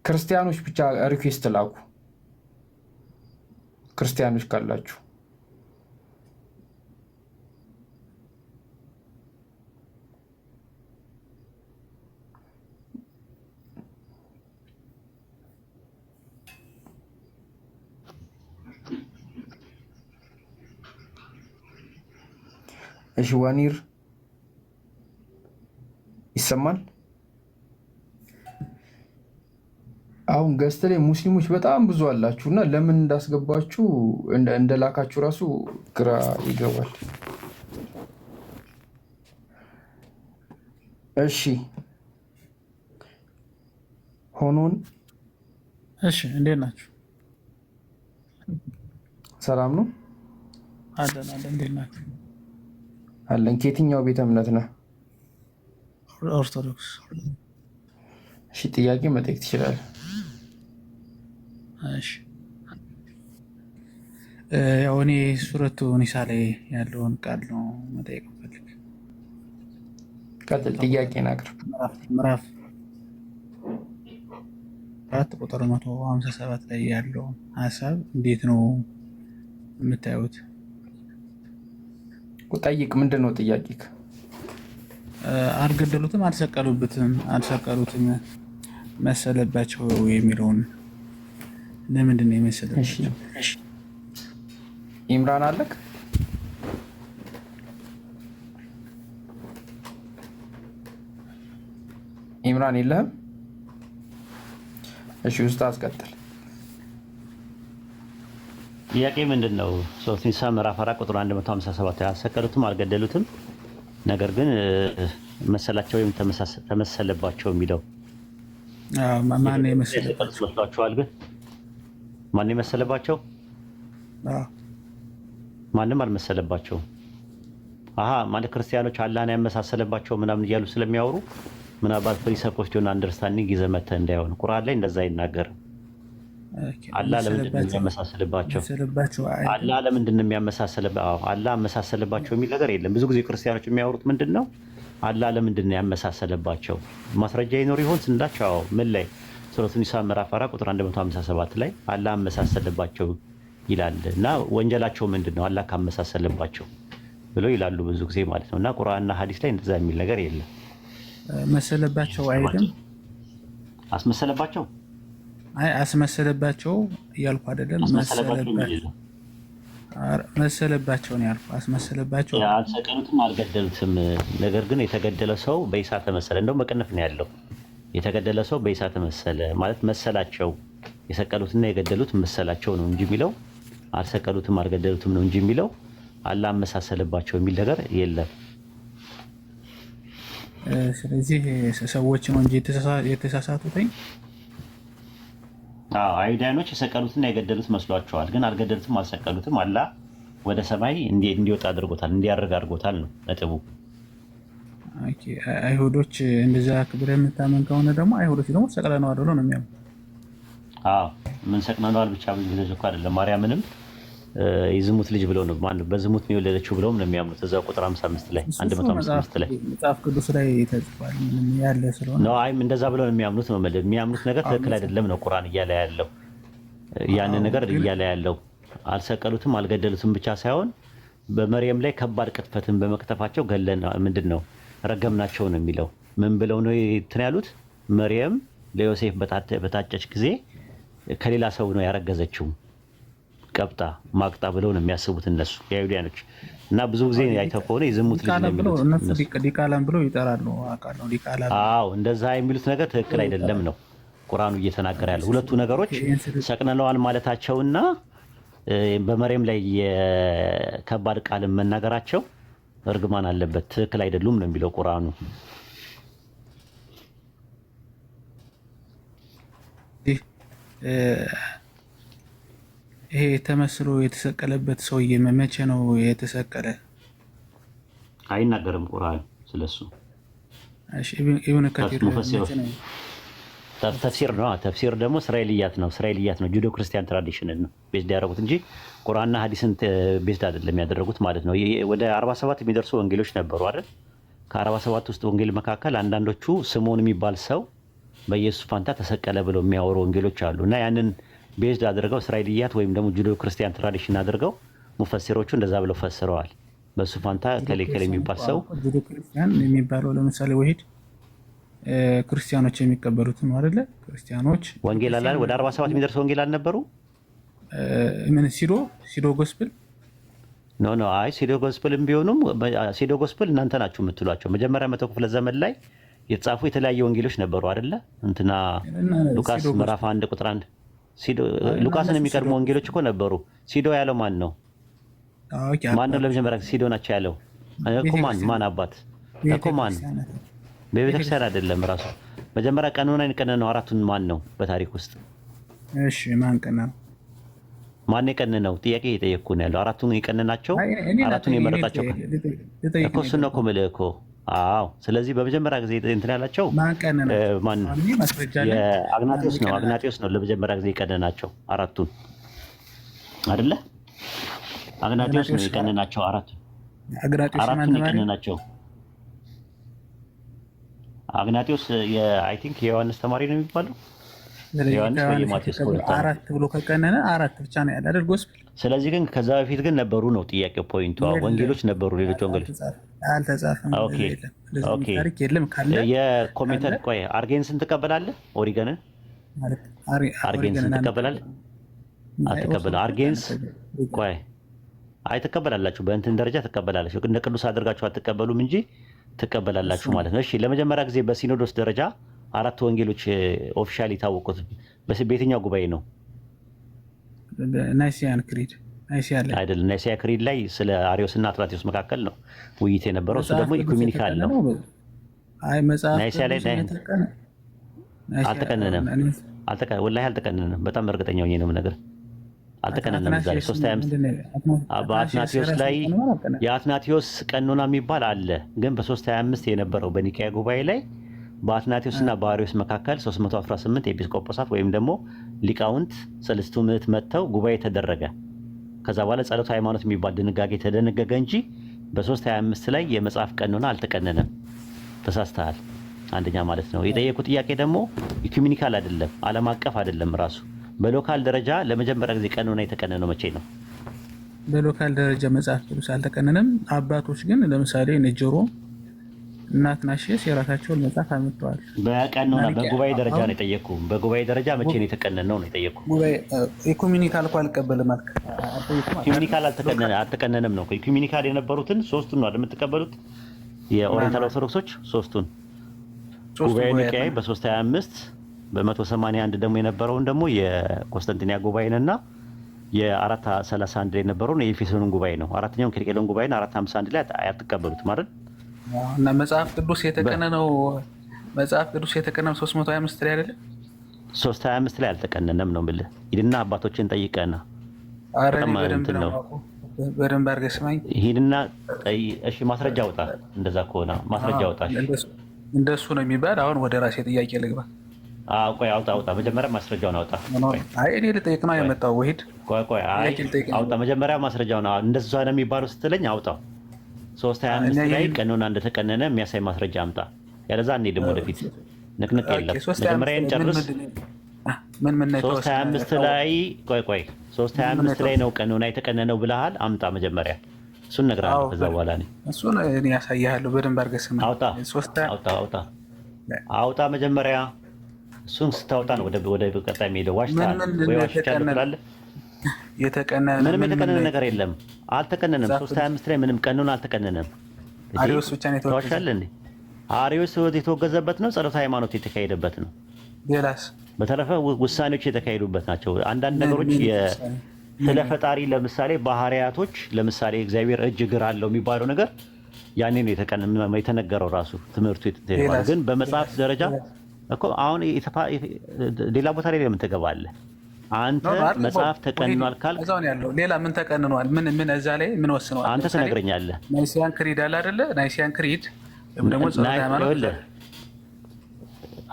ክርስቲያኖች ብቻ ሪኩዌስት ላኩ። ክርስቲያኖች ካላችሁ እሺ ዋኒር ይሰማል? አሁን ገስት ላይ ሙስሊሞች በጣም ብዙ አላችሁ እና ለምን እንዳስገባችሁ እንደላካችሁ ራሱ ግራ ይገባል። እሺ ሆኖን እሺ እንዴት ናችሁ? ሰላም ነው አለን እንዴት ናችሁ? አለን። ከየትኛው ቤተ እምነት ነህ? ኦርቶዶክስ። እሺ ጥያቄ መጠየቅ ትችላለህ። እሺ ያው እኔ ሱረቱ ኒሳ ላይ ያለውን ቃል ነው መጠየቅ ፈልግ። ቀጥል፣ ጥያቄን አቅርብ። ምዕራፍ 4 ቁጥር 157 ላይ ያለውን ሀሳብ እንዴት ነው የምታዩት? ጠይቅ። ምንድን ነው ጥያቄክ? አልገደሉትም፣ አልሰቀሉትም መሰለባቸው የሚለውን ለምንድን ነው የመሰለባቸው? ኢምራን አለክ? ኢምራን የለህም? እሺ ውስጥ አስቀጥል። ጥያቄ ምንድን ነው? ሱረቱ ኒሳ ምዕራፍ 4 ቁጥር 157 አልሰቀሉትም፣ አልገደሉትም ነገር ግን መሰላቸው ወይም ተመሰለባቸው የሚለው ማን የመሰለባቸው መስሏቸዋል? ግን ማን የመሰለባቸው? ማንም አልመሰለባቸው። ማለት ክርስቲያኖች አላህን ያመሳሰለባቸው ምናምን እያሉ ስለሚያወሩ ምናልባት ፕሪሰፖስት የሆነ አንደርስታንዲንግ ይዘህ መተህ እንዳይሆን። ቁርአን ላይ እንደዛ አይናገርም። አላህ ለምንድን ነው የሚያመሳስልባቸው? አላህ ለምንድን ነው የሚያመሳስልባቸው? አላህ አመሳሰልባቸው የሚል ነገር የለም። ብዙ ጊዜ ክርስቲያኖች የሚያወሩት ምንድን ነው? አላህ ለምንድን ነው ያመሳሰልባቸው? ማስረጃ ይኖር ይሆን ስንላቸው ምን ላይ? ሱረቱ ኒሳ ምዕራፍ 4 ቁጥር 157 ላይ አላህ አመሳሰልባቸው ይላል እና ወንጀላቸው ምንድን ነው አላህ ካመሳሰልባቸው ብለው ይላሉ ብዙ ጊዜ ማለት ነው። እና ቁርአንና ሐዲስ ላይ እንደዛ የሚል ነገር የለም። መሰለባቸው አይደለም፣ አስመሰለባቸው። አስመሰለባቸው እያልኩ አይደለም። መሰለባቸው ነው ያልኩ። አስመሰለባቸው። አልሰቀሉትም፣ አልገደሉትም። ነገር ግን የተገደለ ሰው በኢሳ ተመሰለ። እንደው መቀነፍ ነው ያለው። የተገደለ ሰው በኢሳ ተመሰለ ማለት መሰላቸው። የሰቀሉትና የገደሉት መሰላቸው ነው እንጂ የሚለው አልሰቀሉትም፣ አልገደሉትም ነው እንጂ የሚለው አላህ አመሳሰለባቸው የሚል ነገር የለም። ስለዚህ ሰዎች ነው እንጂ የተሳሳቱትኝ። አይሁዳኖች የሰቀሉትና የገደሉት መስሏቸዋል፣ ግን አልገደሉትም፣ አልሰቀሉትም። አላህ ወደ ሰማይ እንዲወጣ አድርጎታል፣ እንዲያርግ አድርጎታል ነው ነጥቡ። አይሁዶች እንደዛ ክብር የምታመን ከሆነ ደግሞ አይሁዶች ደግሞ ሰቅለነዋል ብሎ ነው የሚያምኑ። ምን ሰቅለነዋል ብቻ ብዙ ጊዜ እኮ አይደለም። ማርያምንም የዝሙት ልጅ ብለው ነው ማን በዝሙት ነው የወለደችው ብለውም ነው የሚያምኑት። እዛው ቁጥር 55 ላይ 155 ላይ መጽሐፍ ቅዱስ ላይ ተጽፏል ያለ ስለሆነ ነው። አይም እንደዛ ብለው ነው የሚያምኑት ነው ማለት የሚያምኑት ነገር ትክክል አይደለም ነው ቁርአን እያለ ያለው። ያንን ነገር እያለ ያለው አልሰቀሉትም አልገደሉትም ብቻ ሳይሆን በመርየም ላይ ከባድ ቅጥፈትን በመቅጠፋቸው ገለን ምንድነው ረገምናቸው ነው የሚለው። ምን ብለው ነው እንትን ያሉት? መርየም ለዮሴፍ በታጨች ጊዜ ከሌላ ሰው ነው ያረገዘችው ቀብጣ ማቅጣ ብለው ነው የሚያስቡት እነሱ የአይሁዳኖች። እና ብዙ ጊዜ አይተው ከሆነ የዝሙት ልጅ ነው የሚሉት እነሱ ዲቃላም ብለው ይጠራሉ። አውቃለሁ ዲቃላ። አዎ እንደዛ የሚሉት ነገር ትክክል አይደለም ነው ቁርአኑ እየተናገረ ያለው። ሁለቱ ነገሮች ሰቅነለዋል ማለታቸውና በመርየም ላይ የከባድ ቃልን መናገራቸው እርግማን አለበት፣ ትክክል አይደሉም ነው የሚለው ቁርአኑ። ይሄ ተመስሎ የተሰቀለበት ሰውዬ መቼ ነው የተሰቀለ? አይናገርም ቁርአን ስለሱ። እሺ ኢብኑ ከቲር ተፍሲር ነው። ተፍሲር ደግሞ እስራኤልያት ነው ጁዶ ክርስቲያን ትራዲሽን ነው ቤዝድ ያደረጉት እንጂ ቁርአንና ሐዲስን ቤዝድ አይደለም ያደረጉት ማለት ነው። ወደ 47 የሚደርሱ ወንጌሎች ነበሩ አይደል? ከ47 ውስጥ ወንጌል መካከል አንዳንዶቹ ስምዖን የሚባል ሰው በኢየሱስ ፋንታ ተሰቀለ ብለው የሚያወሩ ወንጌሎች አሉ። እና ያንን ቤዝድ አድርገው እስራኤልያት ወይም ደግሞ ጁዶ ክርስቲያን ትራዲሽን አድርገው ሙፈሲሮቹ እንደዛ ብለው ፈስረዋል። በሱ ፋንታ ከሌከለ የሚባል ሰው ጁዶ ክርስቲያን የሚባለው ለምሳሌ ወሂድ ክርስቲያኖች የሚቀበሉት ነው አይደለ? ክርስቲያኖች ወንጌል አለ ወደ 47 የሚደርስ ወንጌል አልነበሩ? ምን ሲዶ ጎስፕል ኖ አይ ሲዶ ጎስፕልም ቢሆኑም ሲዶ ጎስፕል እናንተ ናችሁ የምትሏቸው። መጀመሪያ መቶ ክፍለ ዘመን ላይ የተጻፉ የተለያዩ ወንጌሎች ነበሩ አይደለ? እንትና ሉቃስ ምዕራፍ 1 ቁጥር 1 ሲዶ ሉቃስን የሚቀድሙ ወንጌሎች እኮ ነበሩ። ሲዶ ያለው ማን ነው? ማን ነው ለመጀመሪያ ሲዶ ናቸው ያለው? እኮ ማን አባት እኮ ማን? በቤተክርስቲያን አይደለም ራሱ መጀመሪያ ቀኖና የቀነነው አራቱን ማን ነው በታሪክ ውስጥ? እሺ ማን ቀነነው? ማን የቀነነው? ጥያቄ እየጠየቅኩ ነው ያለው። አራቱን የቀነናቸው አራቱን የመረጣቸው እኮ እሱ ነው እኮ የምልህ እኮ። አዎ ስለዚህ በመጀመሪያ ጊዜ እንትን ያላቸው ማን? አግናጢዮስ ነው ለመጀመሪያ ጊዜ የቀነናቸው አራቱን አይደለ? አግናጢዮስ ነው የቀነናቸው አራቱን የቀነናቸው። አግናጢዮስ አይ ቲንክ የዮሐንስ ተማሪ ነው የሚባለው። ዮሐንስ ወይ ማቴዎስ አራት ብሎ ከቀነነ አራት ብቻ ነው ያለ አይደል ጎስፔል። ስለዚህ ግን ከዛ በፊት ግን ነበሩ ነው ጥያቄው ፖይንቱ። ወንጌሎች ነበሩ፣ ሌሎች ወንጌሎች አልተጻፈም። ኦኬ ታሪክ የለም ካለ የኮሜንተር ቆይ አርጌንስን ትቀበላለህ? ኦሪገንን አርጌንስን ትቀበላለህ? አትቀበልም? አርጌንስ ቆይ አይ ትቀበላላችሁ፣ በእንትን ደረጃ ትቀበላላችሁ። እንደ ቅዱስ አድርጋችሁ አትቀበሉም እንጂ ትቀበላላችሁ ማለት ነው። እሺ ለመጀመሪያ ጊዜ በሲኖዶስ ደረጃ አራት ወንጌሎች ኦፊሻሊ የታወቁት በየትኛው ጉባኤ ነው? ናይሲያን ክሪድ አይደለም። ናይሲያ ክሪድ ላይ ስለ አሪዮስ እና አትናቴዎስ መካከል ነው ውይይት የነበረው። እሱ ደግሞ ኢኩሜኒካል ነው። ናይሲያ ላይ አልተቀነነም። ወላሂ አልተቀነነም። በጣም እርግጠኛ ሆኜ ነው የምነግርህ። አልተቀነነም። ዛሬ 325 በአትናቴዎስ ላይ የአትናቴዎስ ቀኖና የሚባል አለ። ግን በ325 የነበረው በኒካያ ጉባኤ ላይ በአትናቴዎስ እና በአሪዮስ መካከል 318 ኤጲስቆጶሳት ወይም ደግሞ ሊቃውንት ሰለስቱ ምዕት መጥተው ጉባኤ ተደረገ። ከዛ በኋላ ጸሎተ ሃይማኖት የሚባል ድንጋጌ ተደነገገ እንጂ በ325 ላይ የመጽሐፍ ቀኖና አልተቀነነም። ተሳስተሃል። አንደኛ ማለት ነው። የጠየቁ ጥያቄ ደግሞ ኢኩሜኒካል አይደለም፣ ዓለም አቀፍ አይደለም። ራሱ በሎካል ደረጃ ለመጀመሪያ ጊዜ ቀኖና የተቀነነው መቼ ነው? በሎካል ደረጃ መጽሐፍ ቅዱስ አልተቀነነም። አባቶች ግን ለምሳሌ ነጀሮ እና አትናቴዎስ የራሳቸውን መጽሐፍ አመጣዋል። በቀኖና በጉባኤ ደረጃ ነው የጠየቁ። በጉባኤ ደረጃ መቼ ነው የተቀነነው ነው የጠየቁ። ኢኩሜኒካል እኮ አልቀበልም አልክ። ኢኩሜኒካል አልተቀነነም ነው። ኢኩሜኒካል የነበሩትን ሶስቱን ነው የምትቀበሉት። የኦሪየንታል ኦርቶዶክሶች ሶስቱን ጉባኤ ኒቃያ በ325 በ181 ደግሞ የነበረውን ደግሞ የኮንስታንቲኒያ ጉባኤንና የ431 ላይ የነበረውን የኤፌሶንን ጉባኤ ነው። አራተኛውን ኬልቄዶን ጉባኤን 451 ላይ አትቀበሉት ማለት እና መጽሐፍ ቅዱስ የተቀነነው 325 ላይ አይደለም። 325 ላይ አልተቀነነም ነው የምልህ። ሂድና አባቶችን ጠይቀና በደንብ አድርገህ ስማኝ። ሂድና እሺ፣ ማስረጃ አውጣ። እንደዛ ከሆነ ማስረጃ አውጣ። እንደሱ ነው የሚባል። አሁን ወደ ራሴ ጥያቄ ልግባ። ቆይ አውጣ መጀመሪያ ማስረጃውን አውጣ። አይ እኔ ልጠይቅ ነው የመጣው ወሂድ። ቆይ አውጣ መጀመሪያ ማስረጃውን እንደዛ ነው የሚባለው ስትለኝ አውጣው። 3:25 ላይ ቀኖና እንደተቀነነ የሚያሳይ ማስረጃ አምጣ። ያለዛ እንሂድም ወደፊት ንቅንቅ የለም። መጀመሪያን ጨርስ። ምን 3:25 ላይ ቆይ 3:25 ላይ ነው ቀኖና የተቀነነው ብለሃል። አምጣ መጀመሪያ እሱን እነግርሃለሁ። ከዛ በኋላ እሱን እኔ ያሳይሃለሁ በደንብ አድርገህ ስማ። አውጣ መጀመሪያ። እሱን ስታወጣ ነው ወደ ቀጣይ የሚሄደው። ዋሽታል ወይ ዋሽቻለሁ ትላለህ። ምንም የተቀነነ ነገር የለም። አልተቀነነም። 3:25 ላይ ምንም ቀኖና አልተቀነነም። አሪዮስ ብቻ ነው ተዋሻለህ እንዴ? አሪዮስ የተወገዘበት ነው። ጸሎተ ሃይማኖት የተካሄደበት ነው። ሌላስ? በተረፈ ውሳኔዎች የተካሄዱበት ናቸው። አንዳንድ ነገሮች ስለ ፈጣሪ ለምሳሌ ባህሪያቶች፣ ለምሳሌ እግዚአብሔር እጅ እግር አለው የሚባለው ነገር ያኔ ነው የተነገረው ራሱ ትምህርቱ። ግን በመጽሐፍ ደረጃ እኮ አሁን ሌላ ቦታ ላይ ለምን ትገባለህ አንተ? መጽሐፍ ተቀንኗል ካልክ እዛው ነው ያለው። ሌላ ምን ተቀንኗል? ምን እዛ ላይ ምን ወስነዋል? አንተ ትነግረኛለህ። ናይሲያን ክሪድ አለ አይደለ? ናይሲያን ክሪድ ደግሞ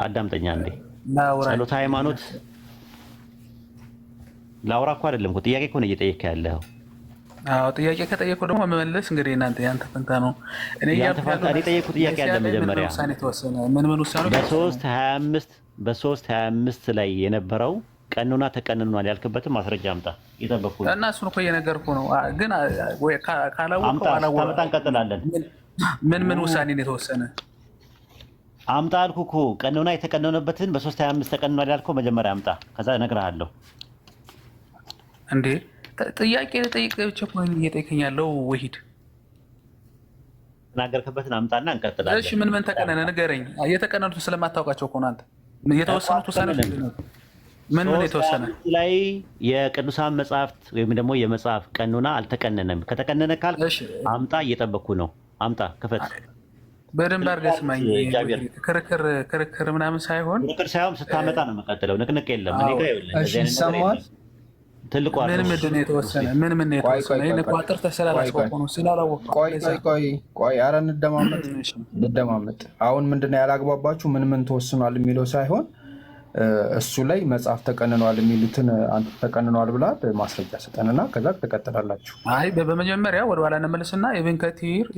አዳምጠኛ እንዴ። ጸሎተ ሃይማኖት ላውራ እኮ አይደለም እኮ ጥያቄ እኮ ነው እየጠየቅህ ያለኸው። አዎ ጥያቄ ከጠየቁ ደግሞ መመለስ እንግዲህ እናንተ ያንተ ፈንታ ነው። እኔ ጠየቅኩት ጥያቄ አለ መጀመሪያ ውሳኔ ተወሰነ። ምን ውሳኔ? በ3:25 ላይ የነበረው ቀኖና ተቀንኗል ያልክበትን ማስረጃ አምጣ። እየጠበኩህ ነው። እና እሱን እኮ እየነገርኩህ ነው። ግን ካላወቀው አምጣ እንቀጥላለን። ምን ውሳኔ ነው የተወሰነ? አምጣ አልኩህ እኮ ቀኖና የተቀነነበትን በ3:25 ተቀንኗል ያልከው መጀመሪያ አምጣ። ከዛ እነግርሃለሁ። እንዴ ጥያቄ ልጠይቅ ብቻ እኮ እየጠየቀኝ ያለው ወሂድ። ተናገርክበትን አምጣና እንቀጥላለን። እሺ ምን ተቀነነ ንገረኝ። የተቀነኑትን ስለማታውቃቸው እኮ ነው አንተ። የተወሰኑት ውሳኔዎች ምን የተወሰነ ላይ የቅዱሳን መጽሐፍት ወይም ደግሞ የመጽሐፍ ቀኖና አልተቀነነም። ከተቀነነ ካልክ አምጣ። እየጠበኩ ነው። አምጣ፣ ክፈት። በደንብ አድርገህ ስማኝ። ክርክር ምናምን ሳይሆን ስታመጣ ነው የምቀጥለው። ንቅንቅ የለም። እኔ ጋር ይሰማል። ትልቁ ምንድን ነው የተወሰነ? ምን የተወሰነ? ይሄን እኮ አጥርተህ ስላላወቅሁ ነው ስላላወቅሁ። ቆይ ኧረ እንደማመጥ። አሁን ምንድን ነው ያላግባባችሁ? ምን ተወስኗል የሚለው ሳይሆን እሱ ላይ መጽሐፍ ተቀንኗል የሚሉትን አንተ ተቀንኗል ብላል ማስረጃ ስጠንና ከዛ ትቀጥላላችሁ። አይ በመጀመሪያ ወደ ኋላ እንመለስና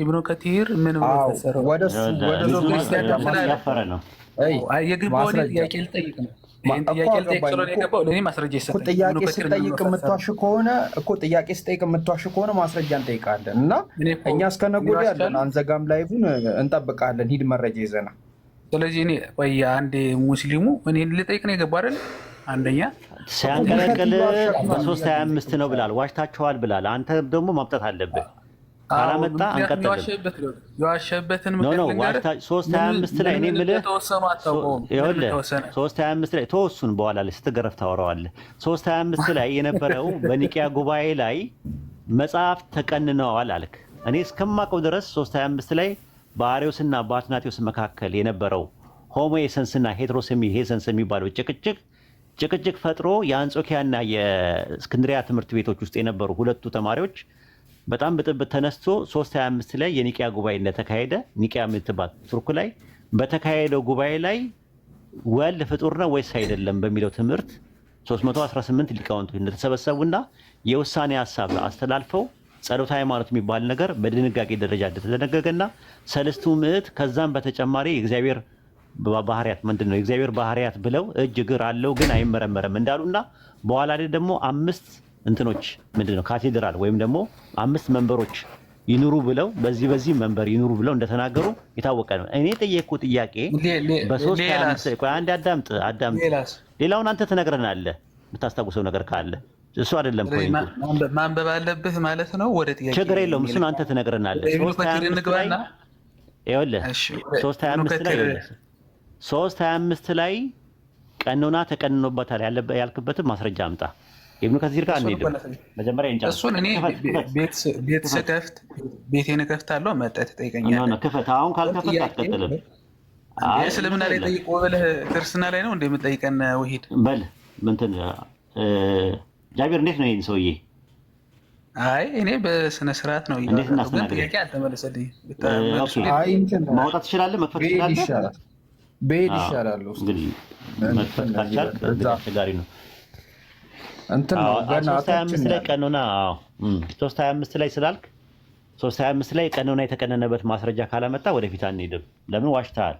ኢብኑ ከቲር ምን ተሰረው ወደሱ ያፈረ ነው። የግባው ጥያቄ ልጠይቅ ነው። ጥያቄ ስጠይቅ የምትዋሽ ከሆነ ማስረጃ እንጠይቃለን እና እኛ እስከነጎዳ ያለን አንዘጋም። ላይቡን እንጠብቃለን። ሂድ መረጃ ይዘና። ስለዚህ እኔ ቆይ አንዴ ሙስሊሙ እኔን ልጠይቅ ነው የገባው አይደል? አንደኛ ሲያንቀለቅል በ3:25 ነው ብላል። ዋሽታችኋል ብላል። አንተ ደግሞ ማምጣት አለብህ። ካላመጣ አንቀጥልም። የዋሸበትን 3:25 ላይ እኔ የምልህ 3:25 ላይ ተወሱን በኋላ ላይ ስትገረፍ ታወራዋለህ። 3:25 ላይ የነበረው በኒቂያ ጉባኤ ላይ መጽሐፍ ተቀንነዋል አልክ። እኔ እስከማውቀው ድረስ 3:25 ላይ በአርዮስና በአትናቴዎስ መካከል የነበረው ሆሞኤሰንስና ሄቴሮሴንስ የሚባለው ጭቅጭቅ ፈጥሮ የአንጾኪያና የእስክንድሪያ ትምህርት ቤቶች ውስጥ የነበሩ ሁለቱ ተማሪዎች በጣም ብጥብጥ ተነስቶ 3:25 ላይ የኒቂያ ጉባኤ እንደተካሄደ ኒቂያ የምትባል ቱርክ ላይ በተካሄደው ጉባኤ ላይ ወልድ ፍጡር ነው ወይስ አይደለም በሚለው ትምህርት 318 ሊቃውንቶች እንደተሰበሰቡና የውሳኔ ሀሳብ አስተላልፈው ጸሎተ ሃይማኖት የሚባል ነገር በድንጋጌ ደረጃ እንደተደነገገና ሰለስቱ ምዕት ከዛም በተጨማሪ የእግዚአብሔር ባህሪያት ምንድነው የእግዚአብሔር ባህሪያት ብለው እጅ እግር አለው ግን አይመረመርም እንዳሉና በኋላ ላይ ደግሞ 5 እንትኖች ምንድነው ካቴድራል ወይም ደግሞ 5 መንበሮች ይኑሩ ብለው በዚህ መንበር ይኑሩ ብለው እንደተናገሩ የታወቀ ነው። እኔ ጠየቅኩት ጥያቄ በ3:25 ቆይ አንድ አዳምጥ። ሌላውን አንተ ትነግረናለህ የምታስታውሰው ነገር ካለ። እሱ አይደለም ፖይንቱ። ማንበብ አለብህ ማለት ነው። ወደ ጥያቄ ችግር የለውም። እሱን አንተ ትነግረናለህ። 3:25 ላይ ቀኖና ተቀንኖበታል ያልክበትን ማስረጃ አምጣ። ኢብኑ ከሲር ጋር እንሄድም። መጀመሪያ እንጨርስ። እሱን እኔ ቤት ስከፍት ቤቴን እከፍታለሁ። መጠህ ትጠይቀኛለህ። ክፈት። አሁን ካልከፈት አትቀጥልም። እስልምና ላይ ጠይቆ ብለህ ክርስትና ላይ ነው እንደምጠይቀን ወሂድ በል እንትን ጃቢር እንዴት ነው ይሄን ሰውዬ? አይ እኔ በስነ ስርዓት ነው ጥያቄ አልተመለሰልኝም። ማውጣት ትችላለህ፣ መክፈት ትችላለህ። ብሄድ ይሻላል። እንግዲህ መክፈት ካልቻልክ አስቸጋሪ ነው። እንትን ነው ገና 325 ላይ ቀኖና 325 ላይ ስላልክ 325 ላይ ቀኖና የተቀነነበት ማስረጃ ካላመጣ ወደፊት አንሄድም። ለምን ዋሽተሃል?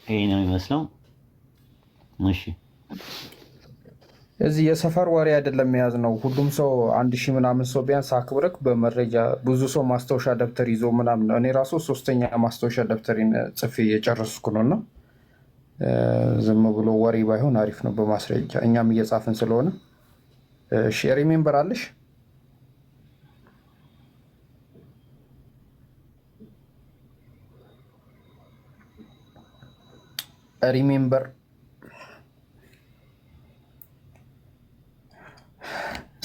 ይሄ ነው የሚመስለው። እሺ እዚህ የሰፈር ወሬ አይደለም የያዝ ነው። ሁሉም ሰው 1000 ምናምን ሰው ቢያንስ አክብረክ በመረጃ ብዙ ሰው ማስታወሻ ደብተር ይዞ ምናምን። እኔ ራሱ 3ኛ ማስታወሻ ደብተሪን ጽፌ የጨረስኩ ነውና ዝም ብሎ ወሬ ባይሆን አሪፍ ነው በማስረጃ እኛም እየጻፍን ስለሆነ። እሺ ሪሜምበር አለሽ? ሪሜምበር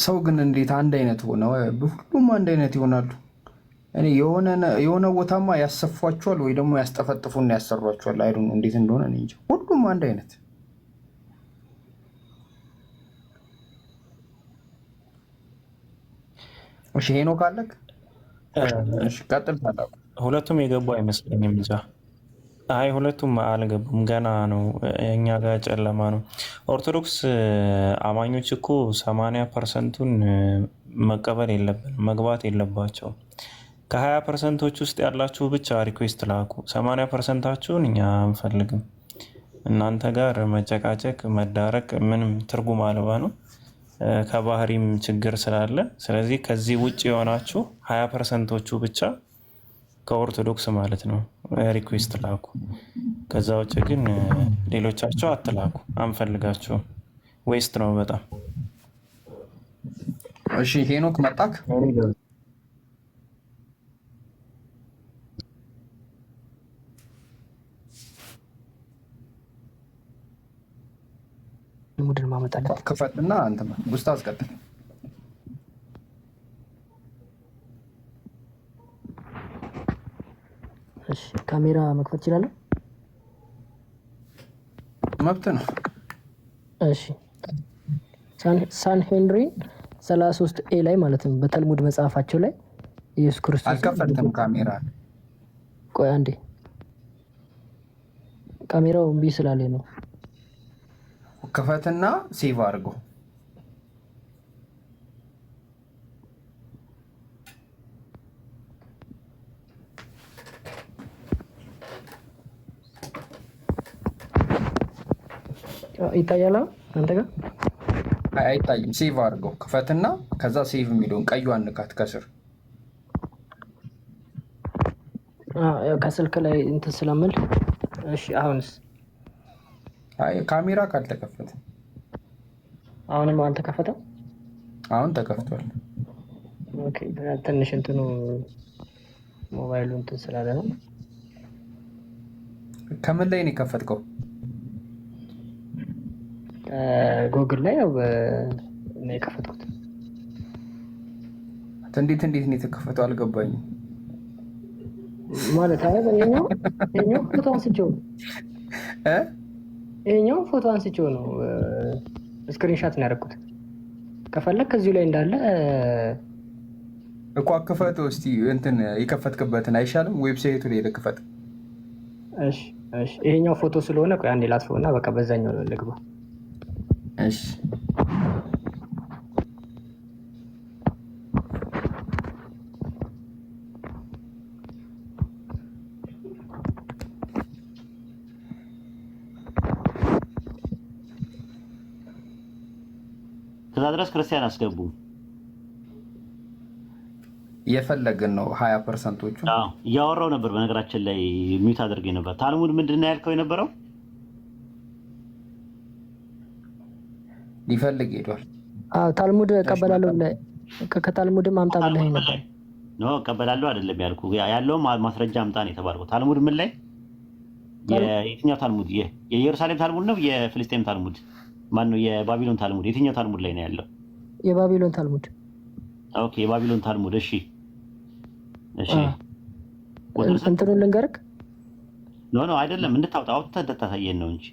ሰው ግን እንዴት አንድ አይነት ሆነ? ሁሉም አንድ አይነት ይሆናሉ? እኔ የሆነ ቦታማ ያሰፏቸዋል ወይ ደግሞ ያስጠፈጥፉና ያሰሯቸዋል። አይዱ እንዴት እንደሆነ እኔ እንጃ። ሁሉም አንድ አይነት። እሺ ሄኖክ አለክ? እሺ ቀጥል። ታላቁ ሁለቱም የገቡ አይመስለኝም እንጃ። አይ ሁለቱም አልገቡም፣ ገና ነው። እኛ ጋር ጨለማ ነው። ኦርቶዶክስ አማኞች እኮ 80%ን መቀበል የለብንም መግባት የለባቸውም። ከ20%ዎች ውስጥ ያላችሁ ብቻ ሪኩዌስት ላኩ። 80%ታችሁን እኛ አንፈልግም። እናንተ ጋር መጨቃጨቅ መዳረቅ ምንም ትርጉም አልባ ነው፣ ከባህሪም ችግር ስላለ። ስለዚህ ከዚህ ውጭ የሆናችሁ 20%ዎቹ ብቻ ከኦርቶዶክስ ማለት ነው ሪኩዌስት ላኩ። ከዛ ውጭ ግን ሌሎቻቸው አትላኩ፣ አንፈልጋቸውም። ዌስት ነው በጣም። እሺ ሄኖክ መጣክ? ሙድን ማመጣለት ክፈትና አንተ ውስጥ አስቀጥል። እሺ ካሜራ መክፈት ይችላል? መብት ነው። እሺ ሳን ሄንሪ 33 ኤ ላይ ማለት ነው በተልሙድ መጽሐፋቸው ላይ ኢየሱስ ክርስቶስ አልከፈትም ካሜራ። ቆይ አንዴ ካሜራው እምቢ ስላለኝ ነው። ክፈትና ሴቭ አድርገው። ይታያል አንተ ጋር? አይታይም። ሴቭ አድርገው ክፈትና ከዛ ሴቭ የሚለውን ቀዩን ንካት ከስር። ከስልክ ላይ እንትን ስለምል። እሺ አሁንስ? አይ ካሜራ ካልተከፈተ አሁንም አልተከፈተም። አሁን ተከፍቷል። ኦኬ ትንሽ እንትኑ ሞባይሉ እንትን ስላለ ነው። ከምን ላይ ነው የከፈትከው? ጎግል ላይ ያው ነው የከፈትኩት። እንዴት ነው የተከፈተው? አልገባኝም ማለት አይ ይሄኛው ፎቶ አንስቼው ይሄኛው ፎቶ አንስቼው ነው ስክሪንሻት ነው ያደረኩት። ከፈለክ ከዚሁ ላይ እንዳለ እኮ ክፈተው እስቲ። እንትን የከፈትክበትን አይሻልም? ዌብሳይቱ ላይ ልክፈት። እሺ ይሄኛው ፎቶ ስለሆነ ቆይ አንዴ ላጥፈውና በቃ በዛኛው ነው ልግባ። እሺ ከዛ ድረስ ክርስቲያን አስገቡ የፈለግን ነው 20%ዎቹ። እያወራው ነበር በነገራችን ላይ ሚውት አድርጌ ነበር። ታልሙድ ምንድን ነው ያልከው የነበረው? ሊፈልግ ሄዷል። ታልሙድ እቀበላለሁ ብለህ ከታልሙድም አምጣ ብለህ ነበር። ኖ እቀበላለሁ አይደለም ያልኩ፣ ያለውም ማስረጃ አምጣ ነው የተባልኩት። ታልሙድ ምን ላይ? የየትኛው ታልሙድ? የኢየሩሳሌም ታልሙድ ነው? የፍልስጤም ታልሙድ? ማነው? የባቢሎን ታልሙድ? የትኛው ታልሙድ ላይ ነው ያለው? የባቢሎን ታልሙድ። ኦኬ የባቢሎን ታልሙድ። እሺ እንትኑን ልንገርክ? ኖ አይደለም፣ እንድታውጣው እንድታሳየን ነው እንጂ።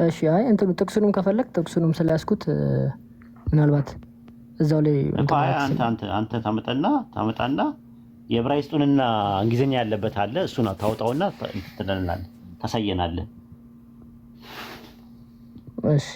እሺ አይ እንትኑ ጥቅሱንም ከፈለክ ጥቅሱንም ስለያዝኩት ምናልባት እዛው ላይ አንተ ታመጣና የዕብራይስጡንና እንግሊዝኛ ያለበት አለ፣ እሱን ታውጣውና ትለናለህ። ታሳየናለህ። እሺ